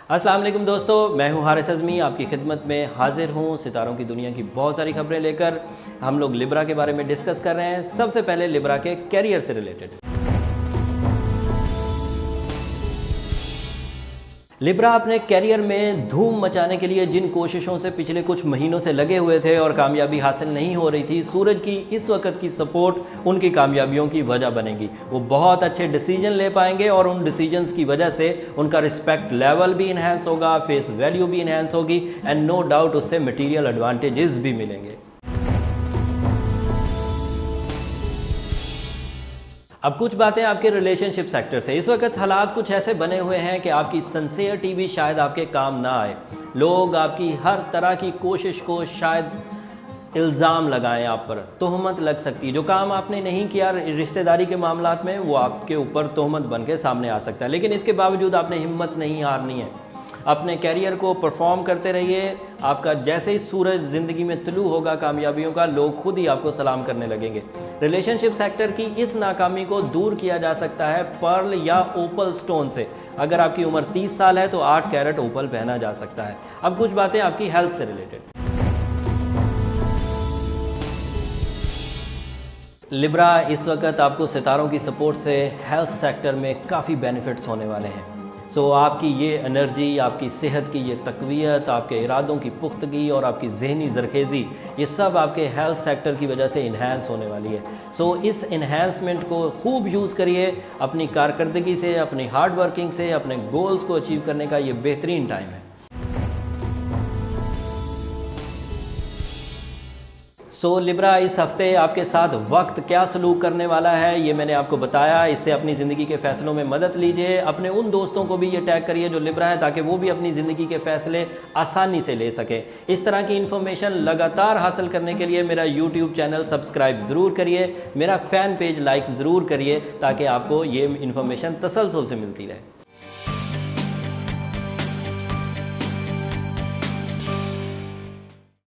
अस्सलाम वालेकुम दोस्तों, मैं हूं हारिस अज़मी, आपकी खिदमत में हाजिर हूं सितारों की दुनिया की बहुत सारी खबरें लेकर। हम लोग लिब्रा के बारे में डिस्कस कर रहे हैं। सबसे पहले लिब्रा के कैरियर से रिलेटेड। लिब्रा अपने कैरियर में धूम मचाने के लिए जिन कोशिशों से पिछले कुछ महीनों से लगे हुए थे और कामयाबी हासिल नहीं हो रही थी, सूरज की इस वक्त की सपोर्ट उनकी कामयाबियों की वजह बनेगी। वो बहुत अच्छे डिसीजन ले पाएंगे और उन डिसीजंस की वजह से उनका रिस्पेक्ट लेवल भी इन्हेंस होगा, फेस वैल्यू भी इन्हेंस होगी एंड नो डाउट उससे मटीरियल एडवांटेजेस भी मिलेंगे। अब कुछ बातें आपके रिलेशनशिप सेक्टर से। इस वक्त हालात कुछ ऐसे बने हुए हैं कि आपकी सिंसियरिटी भी शायद आपके काम ना आए। लोग आपकी हर तरह की कोशिश को शायद इल्ज़ाम लगाएं, आप पर तोहमत लग सकती है। जो काम आपने नहीं किया रिश्तेदारी के मामलात में, वो आपके ऊपर तोहमत बन के सामने आ सकता है। लेकिन इसके बावजूद आपने हिम्मत नहीं हारनी है। अपने कैरियर को परफॉर्म करते रहिए। आपका जैसे ही सूरज ज़िंदगी में तुलू होगा कामयाबियों का, लोग खुद ही आपको सलाम करने लगेंगे। रिलेशनशिप सेक्टर की इस नाकामी को दूर किया जा सकता है पर्ल या ओपल स्टोन से। अगर आपकी उम्र 30 साल है तो 8 कैरेट ओपल पहना जा सकता है। अब कुछ बातें आपकी हेल्थ से रिलेटेड। लिब्रा, इस वक्त आपको सितारों की सपोर्ट से हेल्थ सेक्टर में काफ़ी बेनिफिट्स होने वाले हैं। सो आपकी ये एनर्जी, आपकी सेहत की ये तक़वियत, आपके इरादों की पुख्तगी और आपकी जहनी ज़रखेज़ी, ये सब आपके हेल्थ सेक्टर की वजह से इन्हेंस होने वाली है। सो इस इन्हेंसमेंट को खूब यूज़ करिए। अपनी कारकर्दगी से, अपनी हार्ड वर्किंग से अपने गोल्स को अचीव करने का ये बेहतरीन टाइम है। सो लिब्रा, इस हफ्ते आपके साथ वक्त क्या सलूक करने वाला है ये मैंने आपको बताया। इससे अपनी ज़िंदगी के फ़ैसलों में मदद लीजिए। अपने उन दोस्तों को भी ये टैग करिए जो लिब्रा है, ताकि वो भी अपनी ज़िंदगी के फ़ैसले आसानी से ले सकें। इस तरह की इन्फॉर्मेशन लगातार हासिल करने के लिए मेरा यूट्यूब चैनल सब्सक्राइब ज़रूर करिए, मेरा फ़ैन पेज लाइक ज़रूर करिए, ताकि आपको ये इन्फॉर्मेशन तसलसल से मिलती रहे।